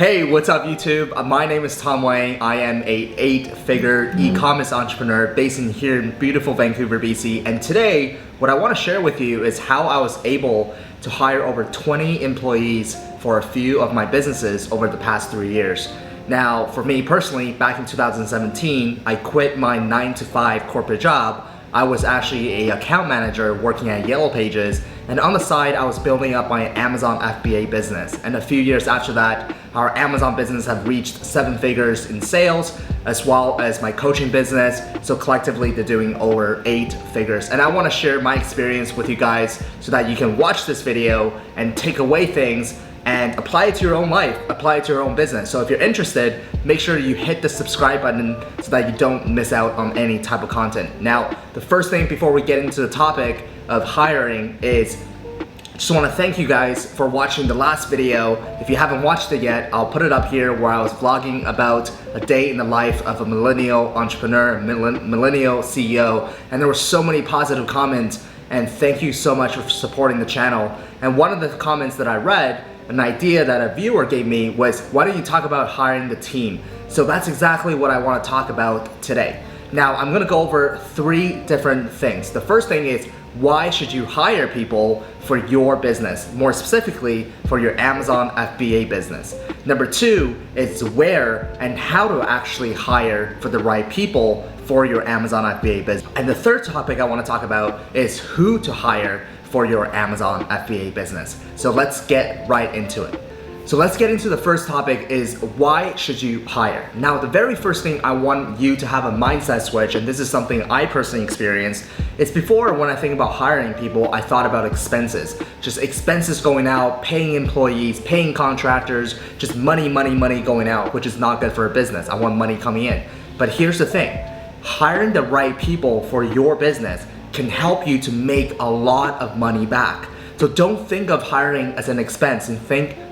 Hey, what's up YouTube? My name is Wang. I am a 8-figure e-commerce entrepreneur based here in beautiful Vancouver, BC. And today, what I want to share with you is how I was able to hire over 20 employees for a few of my businesses over the past 3 years. Now, for me personally, back in 2017, I quit my 9-to-5 corporate job. I was actually an account manager working at Yellow Pages, and on the side I was building up my Amazon FBA business. And a few years after that, our Amazon business have reached 7 figures in sales, as well as my coaching business. So collectively they're doing over 8 figures. And I want to share my experience with you guys so that you can watch this video and take away things and apply it to your own life, apply it to your own business. So if you're interested, make sure you hit the subscribe button so that you don't miss out on any type of content. Now, the first thing before we get into the topic of hiring is just want to thank you guys for watching the last video. If you haven't watched it yet, I'll put it up here where I was vlogging about a day in the life of a millennial entrepreneur, millennial CEO, and there were so many positive comments, and thank you so much for supporting the channel. And one of the comments that I read, an idea that a viewer gave me was, why don't you talk about hiring the team? So that's exactly what I want to talk about today. Now, I'm going to go over 3 different things. The first thing is, why should you hire people for your business? More specifically, for your Amazon FBA business. Number 2 is where and how to actually hire for the right people for your Amazon FBA business. And the third topic I want to talk about is who to hire for your Amazon FBA business. So let's get right into it. So let's get into the first topic is why should you hire? Now, the very first thing I want you to have a mindset switch, and this is something I personally experienced, it's before when I think about hiring people, I thought about expenses. Just expenses going out, paying employees, paying contractors, just money going out, which is not good for a business. I want money coming in. But here's the thing, hiring the right people for your business can help you to make a lot of money back. So don't think of hiring as an expense and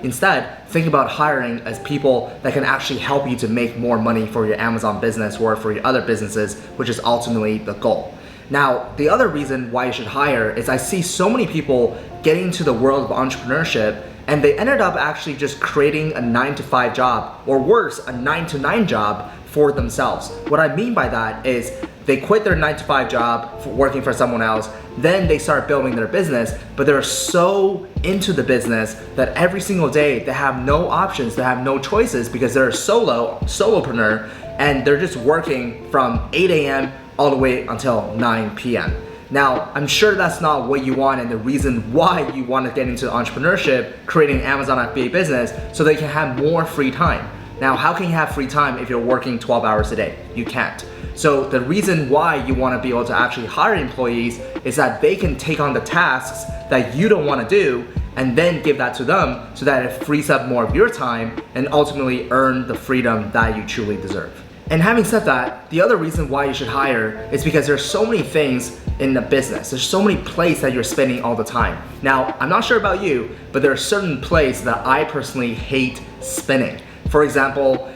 instead think about hiring as people that can actually help you to make more money for your Amazon business or for your other businesses, which is ultimately the goal. Now, the other reason why you should hire is I see so many people getting into the world of entrepreneurship and they ended up actually just creating a 9-to-5 job, or worse, a 9-to-9 job for themselves. What I mean by that is they quit their 9-to-5 job for working for someone else, then they start building their business, but they're so into the business that every single day they have no options, they have no choices because they're a solopreneur and they're just working from 8 a.m. all the way until 9 p.m. Now, I'm sure that's not what you want, and the reason why you want to get into entrepreneurship, creating an Amazon FBA business, so they can have more free time. Now, how can you have free time if you're working 12 hours a day? You can't. So the reason why you want to be able to actually hire employees is that they can take on the tasks that you don't want to do and then give that to them so that it frees up more of your time and ultimately earn the freedom that you truly deserve. And having said that, the other reason why you should hire is because there's so many things in the business. There's so many places that you're spending all the time. Now, I'm not sure about you, but there are certain places that I personally hate spinning. For example,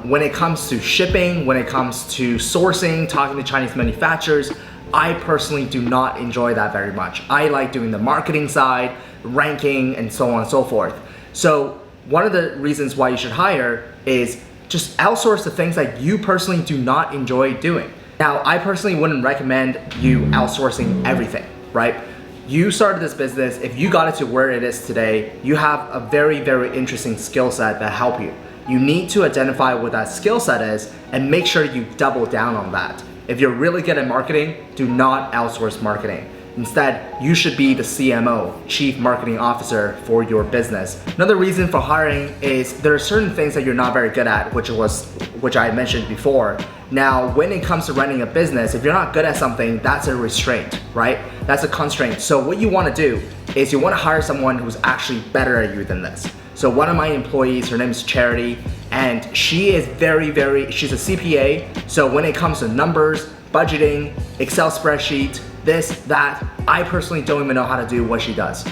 when it comes to shipping, when it comes to sourcing, talking to Chinese manufacturers, I personally do not enjoy that very much. I like doing the marketing side, ranking, and so on and so forth. So one of the reasons why you should hire is just outsource the things that you personally do not enjoy doing. Now, I personally wouldn't recommend you outsourcing everything, right? You started this business, if you got it to where it is today, you have a very interesting skill set that help you. You need to identify what that skill set is and make sure you double down on that. If you're really good at marketing, do not outsource marketing. Instead, you should be the CMO, Chief Marketing Officer for your business. Another reason for hiring is there are certain things that you're not very good at, which I mentioned before. Now, when it comes to running a business, if you're not good at something, that's a restraint, right? That's a constraint. So what you want to do is you want to hire someone who's actually better at you than this. So one of my employees, her name is Charity, and she is she's a CPA. So when it comes to numbers, budgeting, Excel spreadsheet, this, that, I personally don't even know how to do what she does.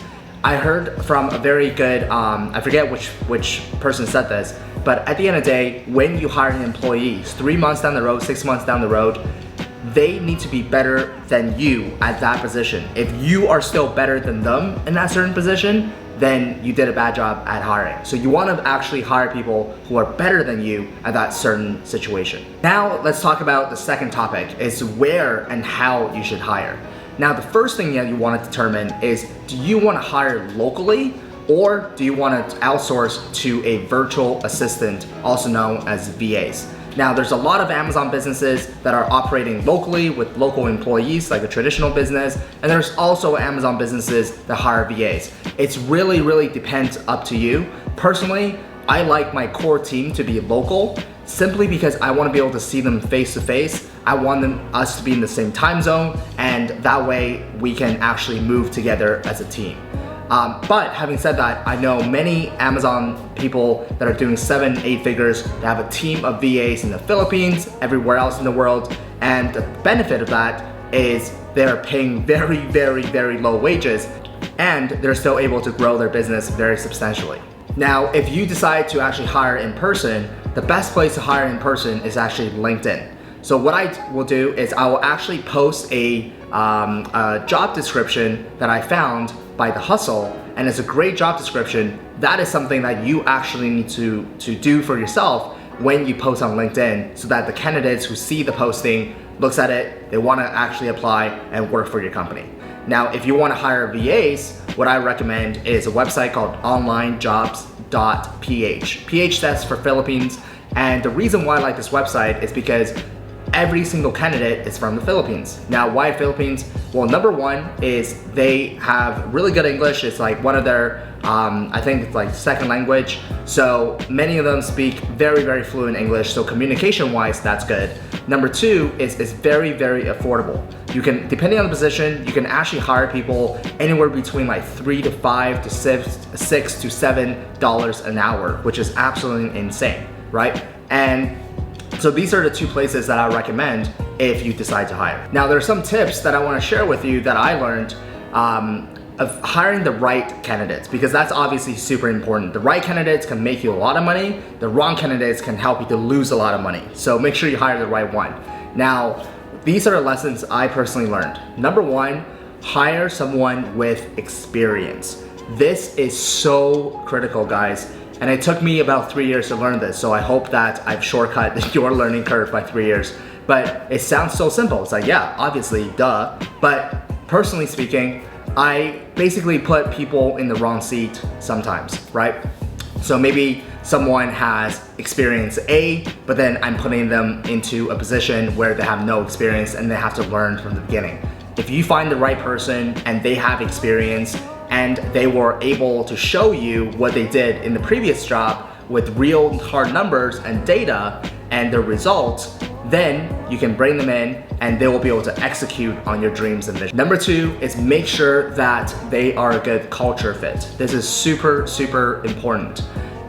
I heard from a very good, I forget which person said this, but at the end of the day, when you hire an employee, 3 months down the road, 6 months down the road, they need to be better than you at that position. If you are still better than them in that certain position, then you did a bad job at hiring. So you want to actually hire people who are better than you at that certain situation. Now let's talk about the second topic, is where and how you should hire. Now the first thing that you want to determine is, do you want to hire locally, or do you want to outsource to a virtual assistant, also known as VAs? Now there's a lot of Amazon businesses that are operating locally with local employees, like a traditional business, and there's also Amazon businesses that hire VAs. It's really depends up to you. Personally, I like my core team to be local, simply because I want to be able to see them face to face. I want us to be in the same time zone, and that way we can actually move together as a team. But having said that, I know many Amazon people that are doing 7-8 figures that have a team of VAs in the Philippines, everywhere else in the world, and the benefit of that is they're paying very low wages, and they're still able to grow their business very substantially. Now, if you decide to actually hire in person, the best place to hire in person is actually LinkedIn. So what I will do is I will actually post a job description that I found by The Hustle, and it's a great job description. That is something that you actually need to do for yourself when you post on LinkedIn, so that the candidates who see the posting looks at it, they want to actually apply and work for your company. Now, if you want to hire VAs, what I recommend is a website called onlinejobs.ph. PH stands for Philippines, and the reason why I like this website is because every single candidate is from the Philippines. Now, why Philippines? Well, number one is they have really good English. It's like one of their, I think it's like second language. So many of them speak very fluent English. So communication-wise, that's good. Number two is it's very affordable. You can, depending on the position, you can actually hire people anywhere between like $3 to $5 to $6 to $7 an hour, which is absolutely insane, right? And so these are the two places that I recommend if you decide to hire. Now there are some tips that I want to share with you that I learned of hiring the right candidates, because that's obviously super important. The right candidates can make you a lot of money. The wrong candidates can help you to lose a lot of money. So make sure you hire the right one. Now, these are the lessons I personally learned. Number one, hire someone with experience. This is so critical, guys. And it took me about 3 years to learn this, so I hope that I've shortcut your learning curve by 3 years. But it sounds so simple. It's like, yeah, obviously, duh. But personally speaking, I basically put people in the wrong seat sometimes, right? So maybe someone has experience A, but then I'm putting them into a position where they have no experience and they have to learn from the beginning. If you find the right person and they have experience, and they were able to show you what they did in the previous job with real hard numbers and data and the results, then you can bring them in and they will be able to execute on your dreams and vision. Number two is make sure that they are a good culture fit. This is super important.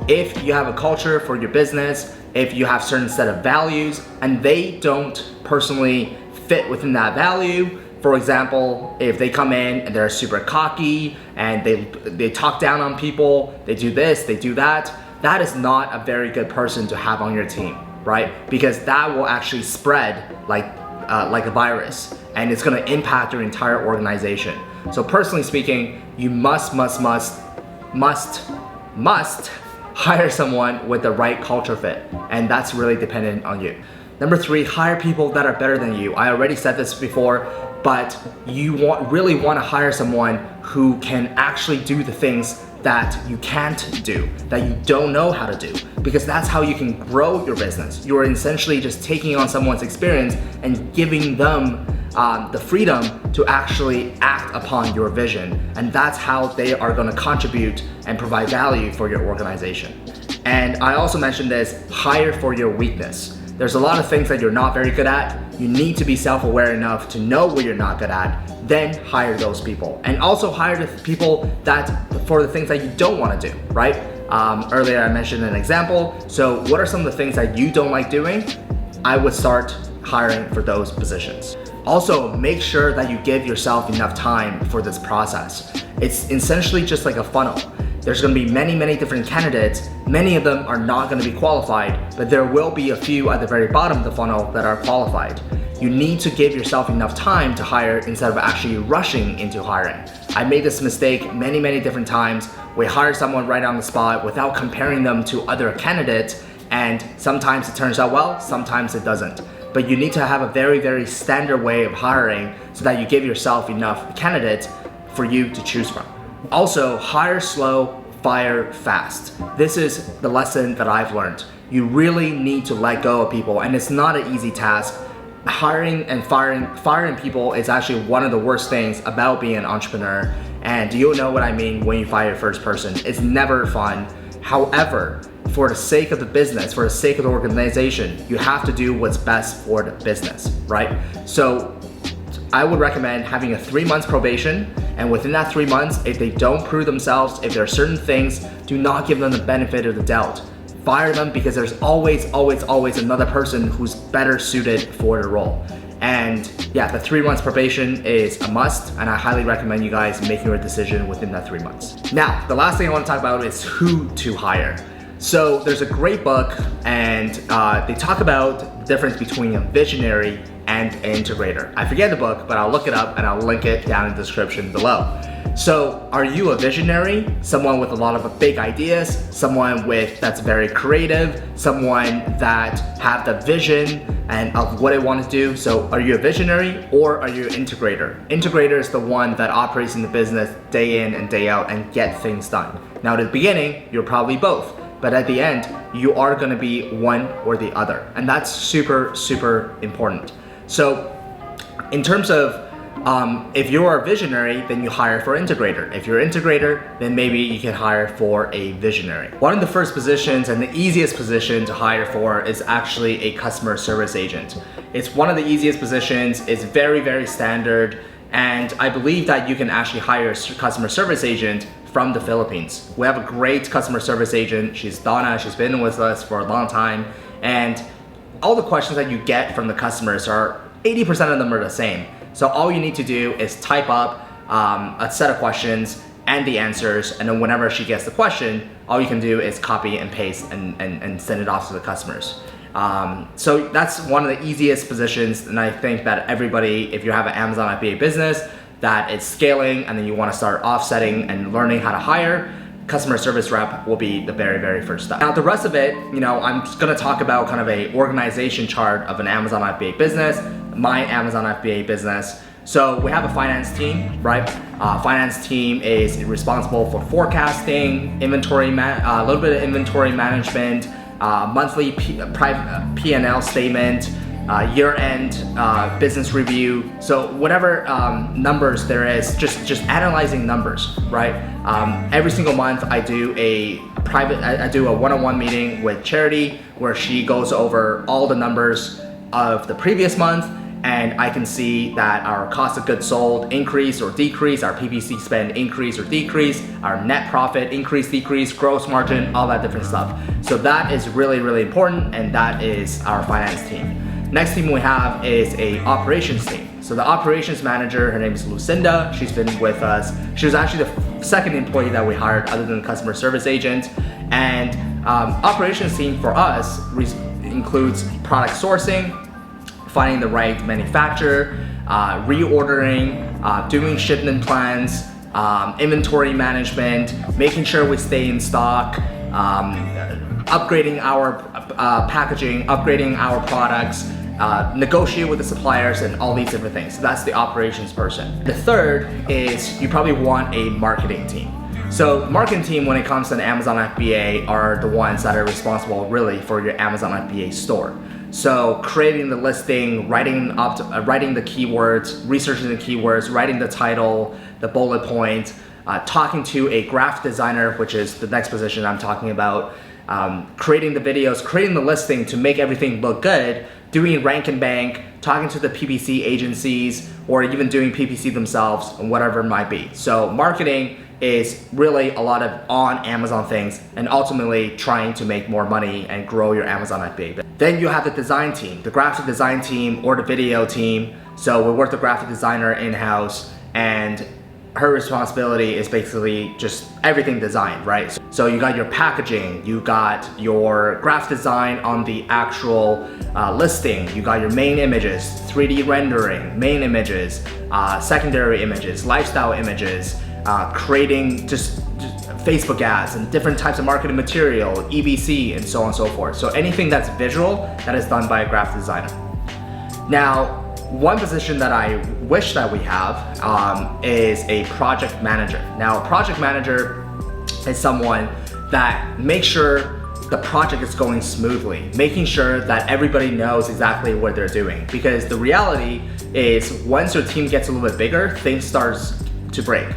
If you have a culture for your business, if you have certain set of values and they don't personally fit within that value, for example, if they come in and they're super cocky and they talk down on people, they do this, they do that, that is not a very good person to have on your team, right? Because that will actually spread like a virus, and it's gonna impact your entire organization. So personally speaking, you must hire someone with the right culture fit, and that's really dependent on you. Number three, hire people that are better than you. I already said this before, but you really want to hire someone who can actually do the things that you can't do, that you don't know how to do, because that's how you can grow your business. You are essentially just taking on someone's experience and giving them the freedom to actually act upon your vision, and that's how they are going to contribute and provide value for your organization. And I also mentioned this, hire for your weakness. There's a lot of things that you're not very good at. You need to be self-aware enough to know what you're not good at, then hire those people. And also hire the people for the things that you don't want to do, right? Earlier I mentioned an example. So what are some of the things that you don't like doing? I would start hiring for those positions. Also, make sure that you give yourself enough time for this process. It's essentially just like a funnel. There's gonna be many different candidates. Many of them are not gonna be qualified, but there will be a few at the very bottom of the funnel that are qualified. You need to give yourself enough time to hire instead of actually rushing into hiring. I made this mistake many different times. We hire someone right on the spot without comparing them to other candidates, and sometimes it turns out well, sometimes it doesn't. But you need to have a very standard way of hiring so that you give yourself enough candidates for you to choose from. Also, hire slow, fire fast. This is the lesson that I've learned. You really need to let go of people, and it's not an easy task. Hiring and firing people is actually one of the worst things about being an entrepreneur, and you'll know what I mean when you fire your first person. It's never fun. However, for the sake of the business, for the sake of the organization, you have to do what's best for the business, right? So I would recommend having a 3 months probation, and within that 3 months, if they don't prove themselves, if there are certain things, do not give them the benefit of the doubt. Fire them, because there's always another person who's better suited for the role. And yeah, the 3 months probation is a must, and I highly recommend you guys making your decision within that 3 months. Now, the last thing I want to talk about is who to hire. So there's a great book, and they talk about the difference between a visionary and an integrator. I forget the book, but I'll look it up and I'll link it down in the description below. So are you a visionary? Someone with a lot of big ideas, someone that's very creative, someone that have the vision and of what they want to do. So are you a visionary, or are you an integrator? Integrator is the one that operates in the business day in and day out and get things done. Now at the beginning, you're probably both, but at the end, you are going to be one or the other. And that's super important. So in terms of if you're a visionary, then you hire for integrator. If you're an integrator, then maybe you can hire for a visionary. One of the first positions and the easiest position to hire for is actually a customer service agent. It's one of the easiest positions. It's very standard, and I believe that you can actually hire a customer service agent from the Philippines. We have a great customer service agent. She's Donna. She's been with us for a long time, and all the questions that you get from the customers are 80% of them are the same. So all you need to do is type up a set of questions and the answers, and then whenever she gets the question, all you can do is copy and paste and send it off to the customers. So that's one of the easiest positions, and I think that everybody, if you have an Amazon FBA business that is scaling and then you want to start offsetting and learning how to hire, customer service rep will be the very first step. Now the rest of it, I'm just gonna talk about kind of a organization chart of an Amazon FBA business, my Amazon FBA business. So we have a finance team, right? Finance team is responsible for forecasting, inventory, a little bit of inventory management, monthly P&L statement, year-end business review. So whatever numbers there is, just analyzing numbers, right? Every single month I do a one-on-one meeting with Charity where she goes over all the numbers of the previous month, and I can see that our cost of goods sold increase or decrease, our PPC spend increase or decrease, our net profit increase, decrease, gross margin, all that different stuff. So that is really important, and that is our finance team. Next team we have is a operations team. So the operations manager, her name is Lucinda. She's been with us. She was actually the second employee that we hired other than the customer service agent. And operations team for us includes product sourcing, finding the right manufacturer, reordering, doing shipment plans, inventory management, making sure we stay in stock, upgrading our packaging, upgrading our products, negotiate with the suppliers, and all these different things. So that's the operations person. The third is you probably want a marketing team. So marketing team, when it comes to an Amazon FBA, are the ones that are responsible really for your Amazon FBA store. So creating the listing, writing the keywords, researching the keywords, writing the title, the bullet point, talking to a graphic designer, which is the next position I'm talking about, creating the videos, creating the listing to make everything look good, doing rank and bank, talking to the PPC agencies, or even doing PPC themselves, and whatever it might be. So marketing is really a lot of on Amazon things, and ultimately trying to make more money and grow your Amazon FBA. Then you have the design team, the graphic design team or the video team. So we work the graphic designer in-house, and her responsibility is basically just everything design, right? So you got your packaging, you got your graph design on the actual listing, you got your main images, 3D rendering, main images, secondary images, lifestyle images, creating just Facebook ads and different types of marketing material, EBC, and so on and so forth. So anything that's visual, that is done by a graphic designer. Now, one position that I wish that we have is a project manager. Now, a project manager is someone that makes sure the project is going smoothly, making sure that everybody knows exactly what they're doing. Because the reality is, once your team gets a little bit bigger, things start to break.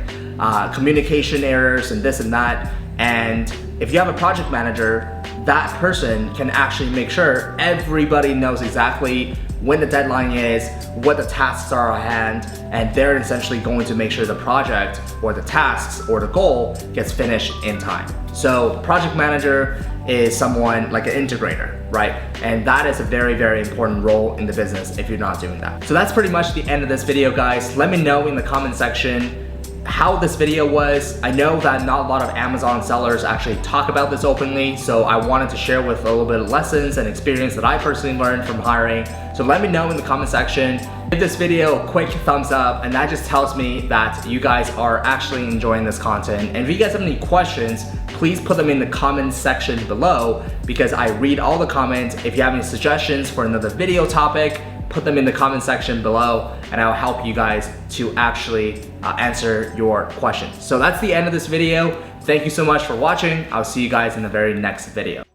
Communication errors and this and that. And if you have a project manager, that person can actually make sure everybody knows exactly when the deadline is, what the tasks are at hand, and they're essentially going to make sure the project or the tasks or the goal gets finished in time. So project manager is someone like an integrator, right? And that is a very, very important role in the business if you're not doing that. So that's pretty much the end of this video, guys. Let me know in the comment section how this video was. I know that not a lot of Amazon sellers actually talk about this openly, so I wanted to share with a little bit of lessons and experience that I personally learned from hiring. So let me know in the comment section. Give this video a quick thumbs up, and that just tells me that you guys are actually enjoying this content. And if you guys have any questions, please put them in the comment section below, because I read all the comments. If you have any suggestions for another video topic, put them in the comment section below, and I'll help you guys to actually answer your questions. So that's the end of this video. Thank you so much for watching. I'll see you guys in the very next video.